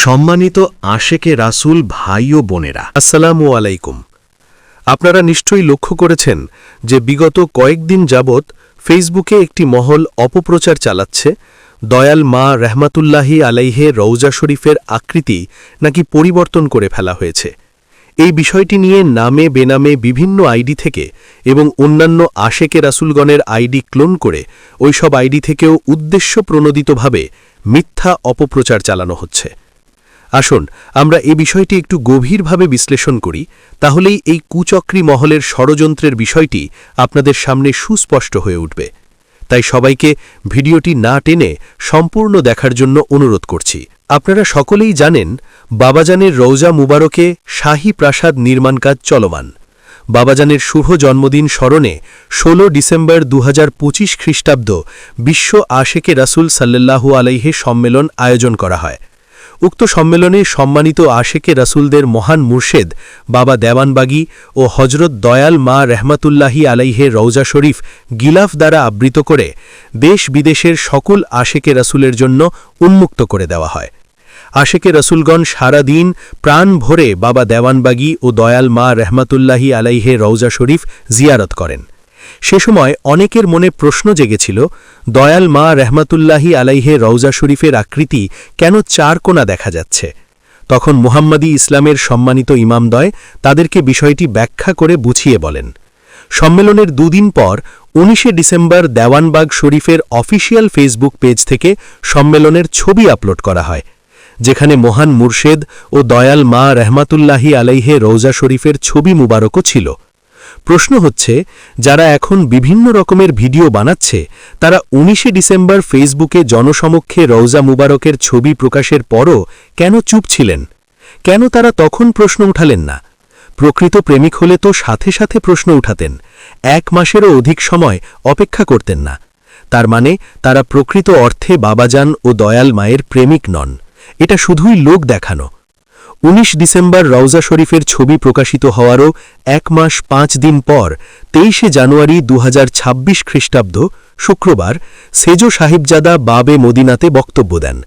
সম্মানিত আশেকে রাসূল ভাই ও বোনেরা, আসসালামু আলাইকুম। আপনারা নিশ্চয়ই লক্ষ্য করেছেন যে বিগত কয়েকদিন যাবৎ ফেসবুকে একটি মহল অপপ্রচার চালাচ্ছে দয়াল মা রহমাতুল্লাহি আলাইহে রওজা শরীফের আকৃতি নাকি পরিবর্তন করে ফেলা হয়েছে। এই বিষয়টি নিয়ে নামে বেনামে বিভিন্ন আইডি থেকে এবং অন্যান্য আশেকে রাসূলগণের আইডি ক্লোন করে ওইসব আইডি থেকেও উদ্দেশ্যপ্রণোদিতভাবে মিথ্যা অপপ্রচার চালানো হচ্ছে। আসুন আমরা এই বিষয়টি একটু গভীরভাবে বিশ্লেষণ করি, তাহলেই এই কুচক্রী মহলের ষড়যন্ত্রের বিষয়টি আপনাদের সামনে সুস্পষ্ট হয়ে উঠবে। তাই সবাইকে ভিডিওটি না টেনে সম্পূর্ণ দেখার জন্য অনুরোধ করছি। আপনারা সকলেই জানেন বাবাজানের রওজা মুবারকে শাহী প্রাসাদ নির্মাণ কাজ চলমান। বাবাজানের শুভ জন্মদিন স্মরণে ১৬ ডিসেম্বর ২০২৫ খ্রিস্টাব্দ বিশ্ব আশেকে রাসূল সাল্লাল্লাহু আলাইহি সম্মেলন আয়োজন করা হয়। উক্ত সম্মেলনে সম্মানিত আশেকে রাসূলদের মহান মুর্শেদ বাবা দেওয়ানবাগী ও হজরত দয়াল মা রহমাতুল্লাহি আলাইহে রওজা শরীফ গিলাফ দ্বারা আবৃত করে দেশ বিদেশের সকল আশেকে রাসূলের জন্য উন্মুক্ত করে দেওয়া হয়। আশেকে রাসূলগণ সারা দিন প্রাণ ভরে বাবা দেওয়ানবাগী ও দয়াল মা রহমাতুল্লাহি আলাইহে রওজা শরীফ জিয়ারত করেন। সে সময় অনেকের মনে প্রশ্ন জেগেছিল, দয়াল মা রহমাতুল্লাহি আলাইহে রওজা শরীফের আকৃতি কেন চারকোনা দেখা যাচ্ছে? তখন মুহাম্মাদি ইসলামের সম্মানিত ইমামদ্বয় তাদেরকে বিষয়টি ব্যাখ্যা করে বুঝিয়ে বলেন। সম্মেলনের দুদিন পর ১৯ ডিসেম্বর দেওয়ানবাগ শরীফের অফিসিয়াল ফেসবুক পেজ থেকে সম্মেলনের ছবি আপলোড করা হয়, যেখানে মহান মুর্শেদ ও দয়াল মা রহমাতুল্লাহি আলাইহে রওজা শরীফের ছবি মুবারকও ছিল। প্রশ্ন হচ্ছে, যারা এখন বিভিন্ন রকমের ভিডিও বানাচ্ছে তারা ১৯ ডিসেম্বর ফেসবুকে জনসমক্ষে রওজা মুবারকের ছবি প্রকাশের পরও কেন চুপ ছিলেন? কেন তারা তখন প্রশ্ন উঠালেন না? প্রকৃত প্রেমিক হলে তো সাথে সাথে প্রশ্ন উঠাতেন, ১ মাসেরও অধিক সময় অপেক্ষা করতেন না। তার মানে তারা প্রকৃত অর্থে বাবাজান ও দয়াল মায়ের প্রেমিক নন, এটা শুধুই লোক দেখানো। ১৯ ডিসেম্বর রওজা শরীফের ছবি প্রকাশিত হওয়ারও ১ মাস ৫ দিন পর ২৩ জানুয়ারি ২০২৬ খ্রিস্টাব্দ শুক্রবার সেজো সাহিবজাদা বাবে মদিনাতে বক্তব্য দেন।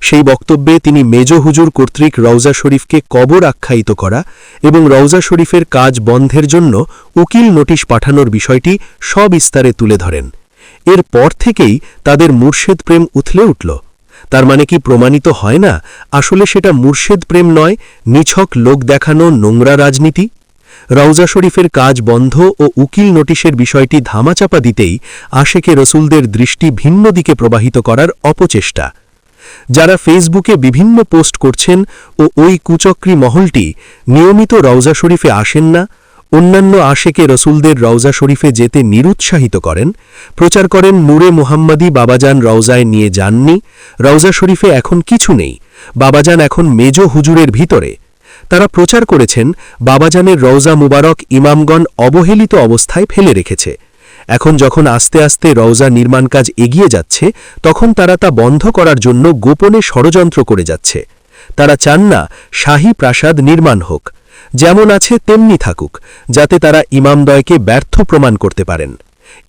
সেই বক্তব্যে তিনি মেজো হুজুর কর্তৃক রওজা শরীফকে কবর আখ্যায়িত করা এবং রওজা শরীফের কাজ বন্ধের জন্য উকিল নোটিশ পাঠানোর বিষয়টি সবিস্তারে তুলে ধরেন। এর পর থেকেই তাদের মুর্শেদ প্রেম উথলে উঠল। তার মানে কি প্রমাণিত হয় না আসলে সেটা মুর্শেদ প্রেম নয়, নিছক লোক দেখানো নোংরা রাজনীতি? রওজা শরীফের কাজ বন্ধ ও উকিল নোটিশের বিষয়টি ধামাচাপা দিতেই আশেকে রসুলদের দৃষ্টি ভিন্ন দিকে প্রবাহিত করার অপচেষ্টা। যারা ফেসবুকে বিভিন্ন পোস্ট করছেন ও ওই কুচক্রী মহলটি নিয়মিত রওজা শরীফে আসেন না, অন্যান্য আশেকে রসুলদের রওজা শরীফে যেতে নিরুৎসাহিত করেন, প্রচার করেন নূরে মুহাম্মাদি বাবাজান রওজায় নিয়ে যাননি, রওজা শরীফে এখন কিছু নেই, বাবাজান এখন মেজো হুজুরের ভিতরে। তারা প্রচার করেছেন বাবাজানের রওজা মুবারক ইমামগণ অবহেলিত অবস্থায় ফেলে রেখেছে। এখন যখন আস্তে আস্তে রওজা নির্মাণ কাজ এগিয়ে যাচ্ছে তখন তারা তা বন্ধ করার জন্য গোপনে ষড়যন্ত্র করে যাচ্ছে। তারা চান না শাহী প্রাসাদ নির্মাণ হোক, যেমন আছে তেমনি থাকুক, যাতে তারা ইমামদ্বয়কে ব্যর্থ প্রমাণ করতে পারেন।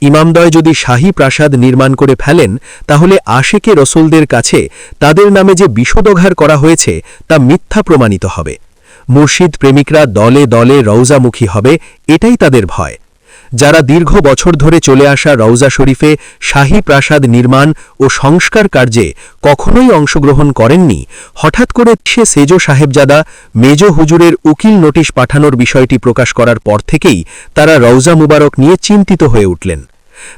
ইমামদ্বয় যদি শাহী প্রাসাদ নির্মাণ করে ফেলেন তাহলে আশেকে রসুলদের কাছে তাদের নামে যে বিষোদগার করা হয়েছে তা মিথ্যা প্রমাণিত হবে। মুর্শিদ প্রেমিকরা দলে দলে রওজামুখী হবে, এটাই তাদের ভয়। যারা দীর্ঘ বছর ধরে চলে আসা রওজা শরীফে শাহী প্রাসাদ নির্মাণ ও সংস্কার কার্যে কখনোই অংশগ্রহণ করেননি, হঠাৎ করে সে সেজো সাহেবজাদা মেজো হুজুরের উকিল নোটিশ পাঠানোর বিষয়টি প্রকাশ করার পর থেকেই তারা রওজা মুবারক নিয়ে চিন্তিত হয়ে উঠলেন।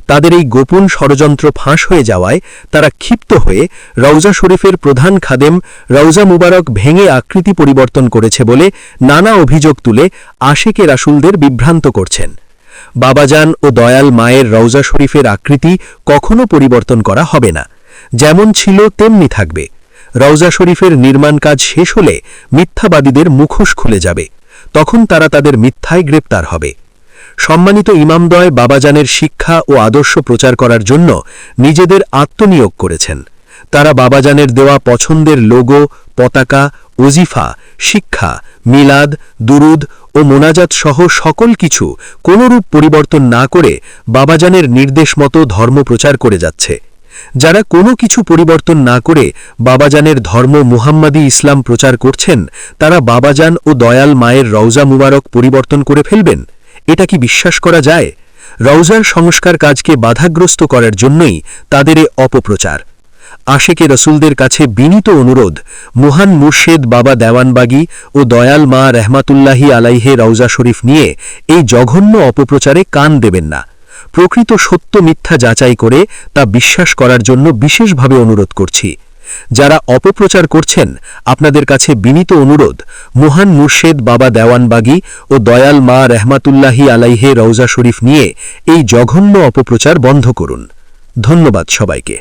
তাদের এই গোপন ষড়যন্ত্র ফাঁস হয়ে যাওয়ায় তারা ক্ষিপ্ত হয়ে রওজা শরীফের প্রধান খাদেম রওজা মুবারক ভেঙে আকৃতি পরিবর্তন করেছে বলে নানা অভিযোগ তুলে আশেকে রাসূলদের বিভ্রান্ত করছেন। বাবাজান ও দয়াল মায়ের রওজা শরীফের আকৃতি কখনো পরিবর্তন করা হবে না, যেমন ছিল তেমনি থাকবে। রওজা শরীফের নির্মাণ কাজ শেষ হলে মিথ্যাবাদীদের মুখোশ খুলে যাবে, তখন তারা তাদের মিথ্যায় গ্রেপ্তার হবে। সম্মানিত ইমামদ্বয় বাবাজানের শিক্ষা ও আদর্শ প্রচার করার জন্য নিজেদের আত্মনিয়োগ করেছেন। তারা বাবাজানের দেওয়া পছন্দের লোগো, পতাকা, ওজিফা, শিক্ষা, মিলাদ, দুরুদ ও মোনাজাত সহ সকল কিছু কোনরূপ পরিবর্তন না করে বাবাজানের নির্দেশ মতো ধর্ম প্রচার করে যাচ্ছে। যারা কোনো কিছু পরিবর্তন না করে বাবাজানের ধর্ম মুহাম্মাদি ইসলাম প্রচার করছেন তারা বাবাজান ও দয়াল মায়ের রওজা মুবারক পরিবর্তন করে ফেলবেন, এটা কি বিশ্বাস করা যায়? রওজার সংস্কার কাজকে বাধাগ্রস্ত করার জন্যই তাদের এ অপপ্রচার। আশেকে রসুলদের কাছে বিনীত অনুরোধ, মহান মুর্শেদ বাবা দেওয়ানবাগী ও দয়াল মা রহমাতুল্লাহি আলাইহে রওজা শরীফ নিয়ে এই জঘন্য অপপ্রচারে কান দেবেন না। প্রকৃত সত্য মিথ্যা যাচাই করে তা বিশ্বাস করার জন্য বিশেষভাবে অনুরোধ করছি। যারা অপপ্রচার করছেন আপনাদের কাছে বিনীত অনুরোধ, মহান মুর্শেদ বাবা দেওয়ানবাগী ও দয়াল মা রহমাতুল্লাহি আলাইহে রওজা শরীফ নিয়ে এই জঘন্য অপপ্রচার বন্ধ করুন। ধন্যবাদ সবাইকে।